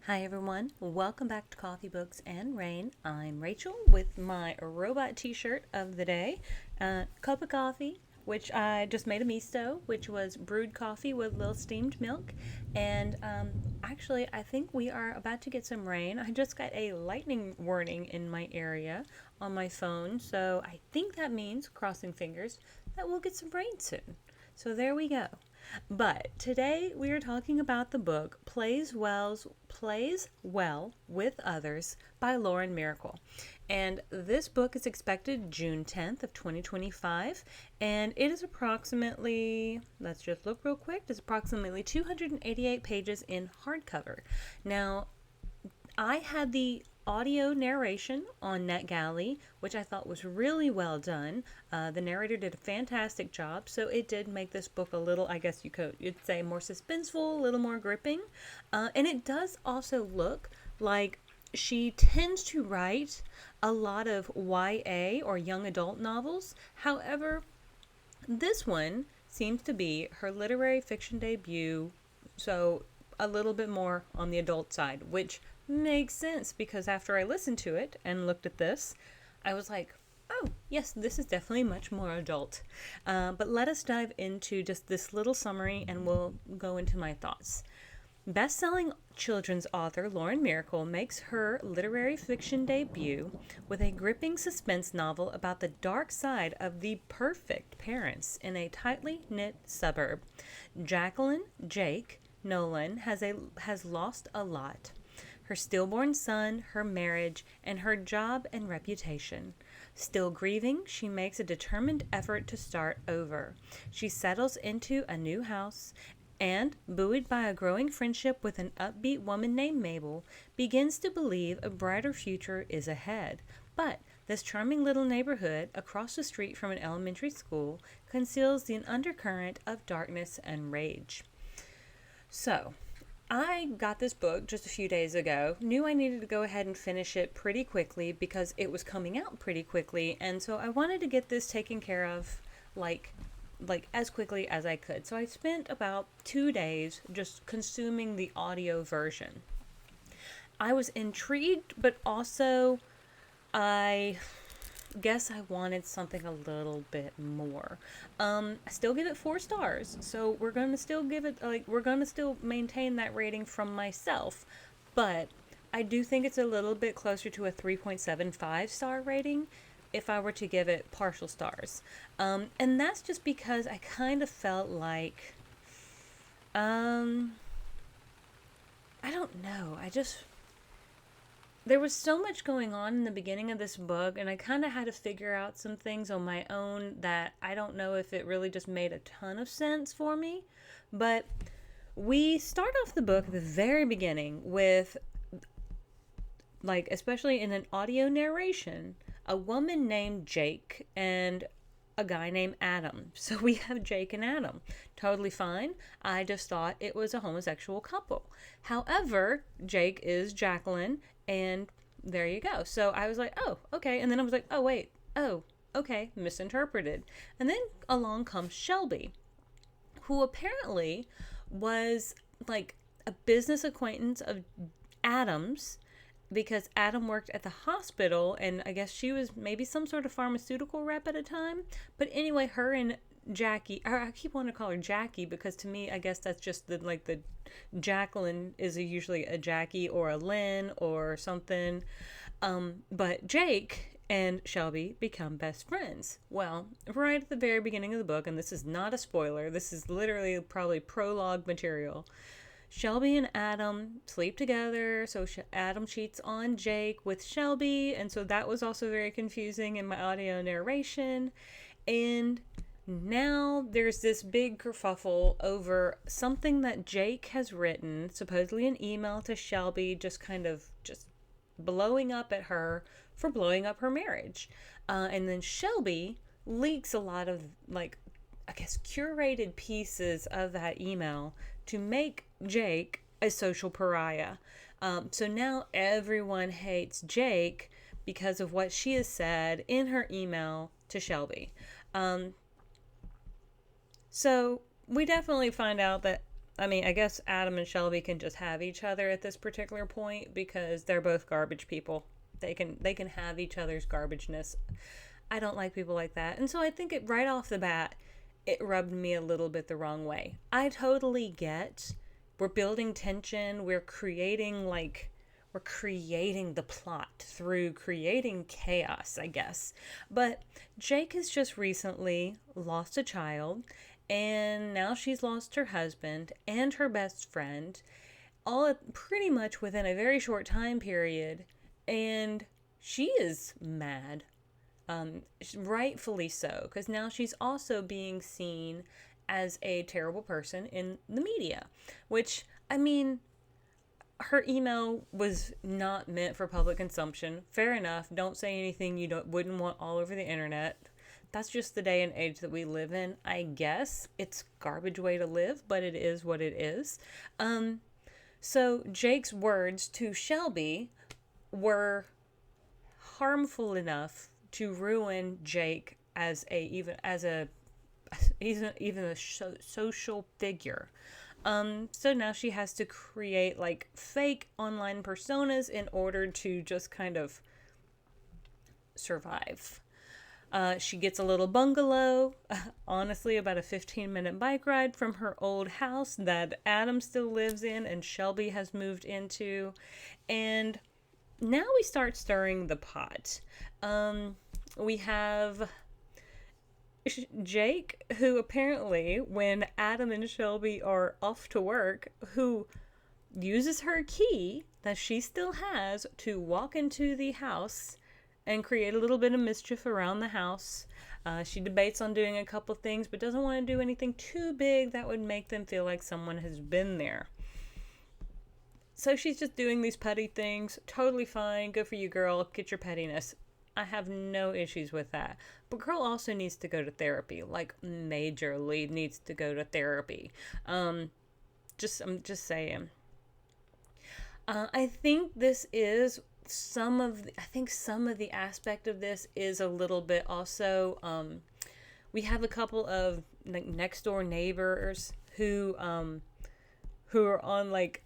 Hi everyone, welcome back to Coffee, Books, and Rain. I'm Rachel with my robot t-shirt of the day. Cup of coffee, which I just made a misto, which was brewed coffee with a little steamed milk. And actually, I think we are about to get some rain. I just got a lightning warning in my area on my phone, so I think that means, crossing fingers, that we'll get some rain soon. So there we go. But today we are talking about the book Plays Well with Others by Lauren Myracle. And this book is expected June 10th of 2025, and it is approximately, let's just look real quick, it's approximately 288 pages in hardcover. Now, I had the audio narration on NetGalley, which I thought was really well done. The narrator did a fantastic job, so it did make this book a little, I guess you'd say, more suspenseful, a little more gripping. And it does also look like she tends to write a lot of YA or young adult novels. However, this one seems to be her literary fiction debut, so a little bit more on the adult side, which makes sense because after I listened to it and looked at this, I was like, oh, yes, this is definitely much more adult. But let us dive into just this little summary and we'll go into my thoughts. Best-selling children's author Lauren Myracle makes her literary fiction debut with a gripping suspense novel about the dark side of the perfect parents in a tightly knit suburb. Jacqueline Jake Nolan has lost a lot: her stillborn son, her marriage, and her job and reputation. Still grieving, she makes a determined effort to start over. She settles into a new house and, buoyed by a growing friendship with an upbeat woman named Mabel, begins to believe a brighter future is ahead. But this charming little neighborhood across the street from an elementary school conceals an undercurrent of darkness and rage. So, I got this book just a few days ago, knew I needed to go ahead and finish it pretty quickly because it was coming out pretty quickly, and so I wanted to get this taken care of like as quickly as I could. So I spent about 2 days just consuming the audio version. I was intrigued, but also I guess I wanted something a little bit more. I still give it 4 stars, so we're gonna still give it we're gonna still maintain that rating from myself, but I do think it's a little bit closer to a 3.75 star rating if I were to give it partial stars. And that's just because I kind of felt like, I don't know, there was so much going on in the beginning of this book, and I kind of had to figure out some things on my own that I don't know if it really just made a ton of sense for me. But we start off the book at the very beginning with, especially in an audio narration, a woman named Jake and a guy named Adam. So we have Jake and Adam. Totally fine. I just thought it was a homosexual couple. However, Jake is Jacqueline, and there you go. So I was like, oh, okay. And then I was like, oh, wait. Oh, okay. Misinterpreted. And then along comes Shelby, who apparently was like a business acquaintance of Adam's, because Adam worked at the hospital, and I guess she was maybe some sort of pharmaceutical rep at a time. But anyway, her and Jackie, or I keep wanting to call her Jackie because to me, I guess that's just the Jacqueline is usually a Jackie or a Lynn or something. But Jake and Shelby become best friends. Well, right at the very beginning of the book, and this is not a spoiler, this is literally probably prologue material. Shelby and Adam sleep together, so Adam cheats on Jake with Shelby, and so that was also very confusing in my audio narration. And now there's this big kerfuffle over something that Jake has written, supposedly an email to Shelby, just blowing up at her for blowing up her marriage. And then Shelby leaks a lot of, I guess, curated pieces of that email to make Jake a social pariah. So now everyone hates Jake because of what she has said in her email to Shelby. So we definitely find out that I mean, I guess Adam and Shelby can just have each other at this particular point because they're both garbage people. They can have each other's garbageness. I don't like people like that. And so I think it right off the bat, it rubbed me a little bit the wrong way. I totally get we're building tension, we're creating the plot through creating chaos, I guess. But Jake has just recently lost a child, and now she's lost her husband and her best friend, all pretty much within a very short time period. And she is mad, rightfully so, because now she's also being seen as a terrible person in the media, which, I mean, her email was not meant for public consumption. Fair enough. Don't say anything you wouldn't want all over the internet. That's just the day and age that we live in. I guess it's garbage way to live, but it is what it is. So Jake's words to Shelby were harmful enough to ruin Jake as even a social figure. So now she has to create like fake online personas in order to just kind of survive. She gets a little bungalow, honestly, about a 15-minute bike ride from her old house that Adam still lives in and Shelby has moved into. And now we start stirring the pot. We have Jake, who apparently, when Adam and Shelby are off to work, who uses her key that she still has to walk into the house and create a little bit of mischief around the house. She debates on doing a couple things, but doesn't want to do anything too big that would make them feel like someone has been there. So she's just doing these petty things. Totally fine. Good for you, girl. Get your pettiness. I have no issues with that. But girl also needs to go to therapy. Like, majorly needs to go to therapy. I'm just saying. I think this is some of the aspect of this is a little bit also, we have a couple of like next door neighbors who are on like,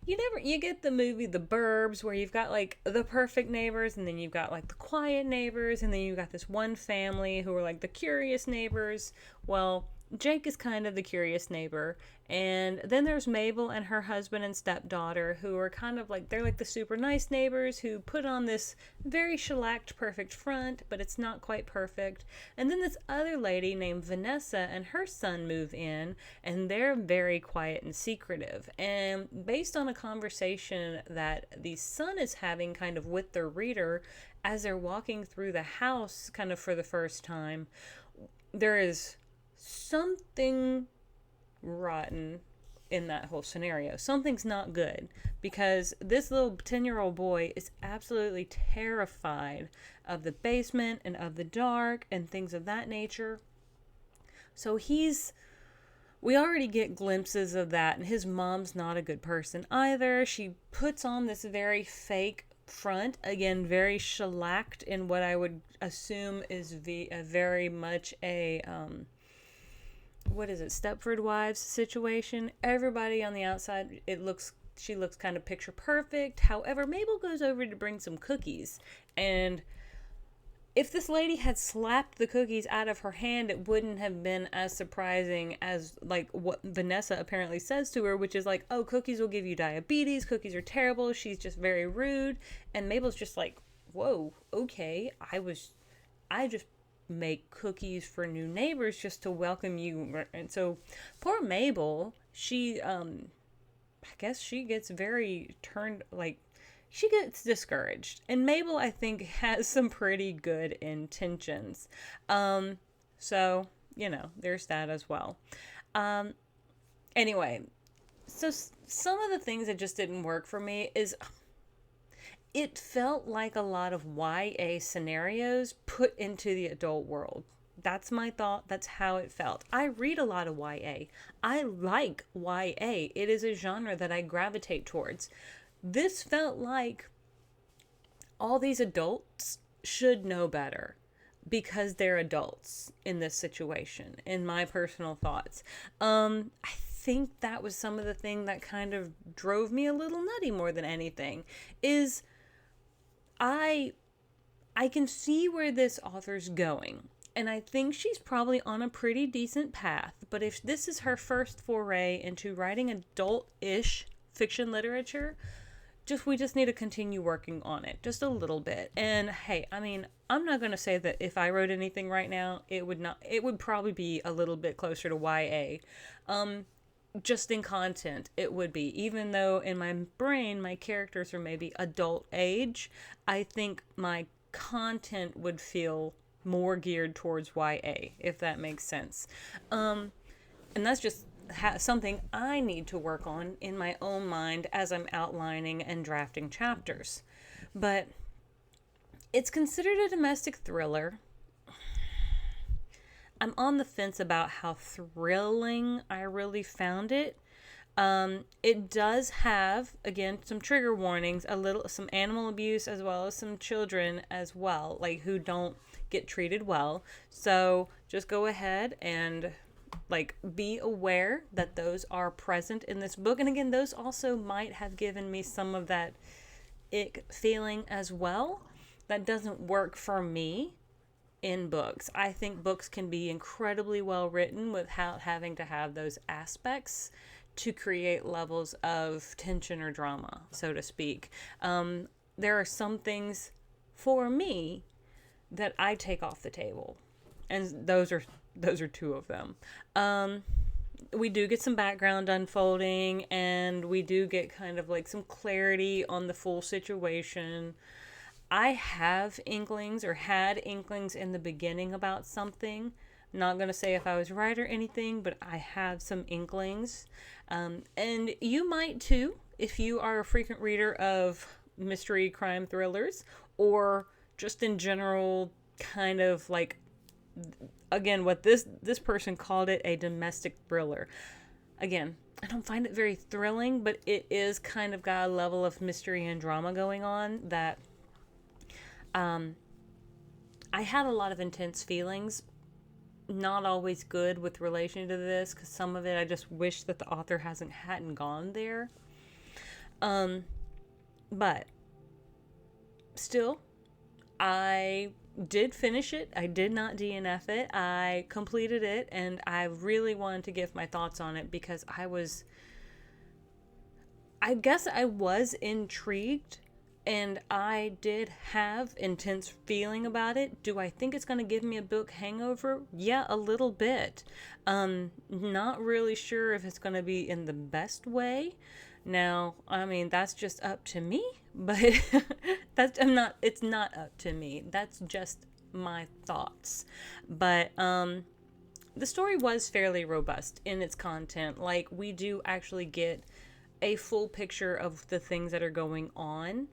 you get the movie The Burbs where you've got like the perfect neighbors and then you've got like the quiet neighbors and then you've got this one family who are like the curious neighbors. Well, Jake is kind of the curious neighbor. And then there's Mabel and her husband and stepdaughter who are kind of like, they're like the super nice neighbors who put on this very shellacked perfect front, but it's not quite perfect. And then this other lady named Vanessa and her son move in, and they're very quiet and secretive. And based on a conversation that the son is having kind of with the reader as they're walking through the house kind of for the first time, there is something rotten in that whole scenario. Something's not good because this little 10-year-old boy is absolutely terrified of the basement and of the dark and things of that nature. So we already get glimpses of that, and his mom's not a good person either. She puts on this very fake front, again, very shellacked in what I would assume is very much a Stepford Wives situation. Everybody on the outside, she looks kind of picture perfect. However, Mabel goes over to bring some cookies, and if this lady had slapped the cookies out of her hand, it wouldn't have been as surprising as like what Vanessa apparently says to her, which is like, oh, cookies will give you diabetes, cookies are terrible, she's just very rude. And Mabel's just like, whoa, okay, I just make cookies for new neighbors just to welcome you. And so poor Mabel, she I guess she gets very she gets discouraged. And Mabel, I think, has some pretty good intentions. So there's that as well. Anyway, so some of the things that just didn't work for me is it felt like a lot of YA scenarios put into the adult world. That's my thought. That's how it felt. I read a lot of YA. I like YA. It is a genre that I gravitate towards. This felt like all these adults should know better. because they're adults in this situation, in my personal thoughts. I think that was some of the thing that kind of drove me a little nutty more than anything, is I I can see where this author's going. And I think she's probably on a pretty decent path. But if this is her first foray into writing adult-ish fiction literature, we just need to continue working on it just a little bit. And hey, I mean, I'm not going to say that if I wrote anything right now, it would probably be a little bit closer to YA. Just in content, it would be. Even though in my brain, my characters are maybe adult age, I think my content would feel more geared towards YA, if that makes sense. And that's just something I need to work on in my own mind as I'm outlining and drafting chapters. But it's considered a domestic thriller. I'm on the fence about how thrilling I really found it. It does have, again, some trigger warnings, some animal abuse, as well as some children as well, like who don't get treated well. So just go ahead and be aware that those are present in this book. And again, those also might have given me some of that ick feeling as well. That doesn't work for me in books. I think books can be incredibly well written without having to have those aspects to create levels of tension or drama, so to speak. There are some things for me that I take off the table, and those are two of them. We do get some background unfolding, and we do get kind of some clarity on the full situation. I have inklings, or had inklings in the beginning about something. I'm not going to say if I was right or anything, but I have some inklings. And you might too, if you are a frequent reader of mystery crime thrillers, or just in general, kind of again, what this person called it, a domestic thriller. Again, I don't find it very thrilling, but it is kind of got a level of mystery and drama going on that I had a lot of intense feelings, not always good with relation to this, because some of it I just wish that the author hadn't gone there. But still, I did finish it. I did not DNF it. I completed it, and I really wanted to give my thoughts on it because I guess I was intrigued, and I did have intense feeling about it. Do I think it's going to give me a book hangover? Yeah, a little bit. Not really sure if it's going to be in the best way. Now, I mean, that's just up to me, but it's not up to me. That's just my thoughts. But the story was fairly robust in its content. We do actually get a full picture of the things that are going on.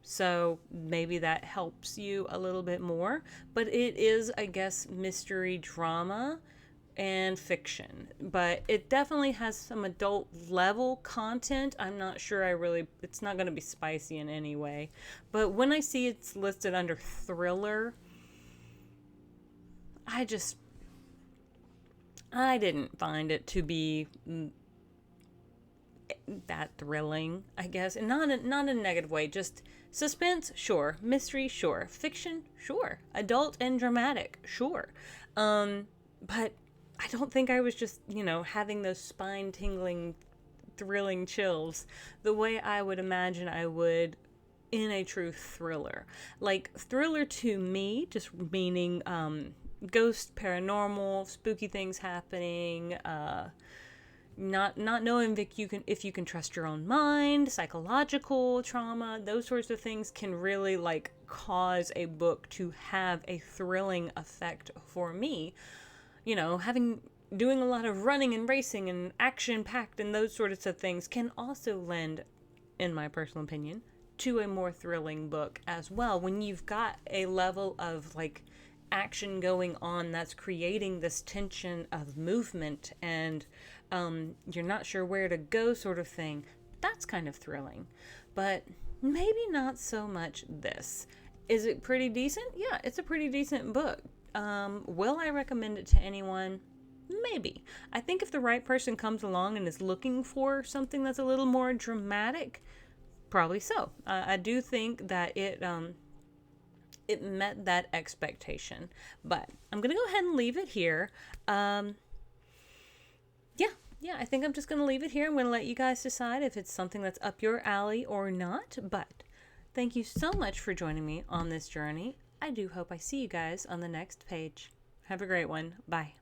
So maybe that helps you a little bit more. But it is, I guess, mystery drama and fiction. But it definitely has some adult level content. I'm not sure it's not going to be spicy in any way. But when I see it's listed under thriller, I didn't find it to be that thrilling, I guess. And not in a negative way, just suspense, sure. Mystery, sure. Fiction, sure. Adult and dramatic, sure. But I don't think I was just, having those spine-tingling, thrilling chills the way I would imagine I would in a true thriller. Thriller to me, just meaning ghost, paranormal, spooky things happening, not knowing if you can trust your own mind, psychological trauma, those sorts of things can really cause a book to have a thrilling effect for me. Doing a lot of running and racing and action packed and those sorts of things can also lend, in my personal opinion, to a more thrilling book as well. When you've got a level of action going on that's creating this tension of movement and you're not sure where to go sort of thing, that's kind of thrilling. But maybe not so much this. Is it pretty decent? Yeah, it's a pretty decent book. Will I recommend it to anyone? Maybe. I think if the right person comes along and is looking for something that's a little more dramatic, probably so. I do think that it met that expectation. But I'm gonna go ahead and leave it here. Um, yeah, I think I'm just gonna leave it here. I'm gonna let you guys decide if it's something that's up your alley or not. But thank you so much for joining me on this journey. I do hope I see you guys on the next page. Have a great one. Bye.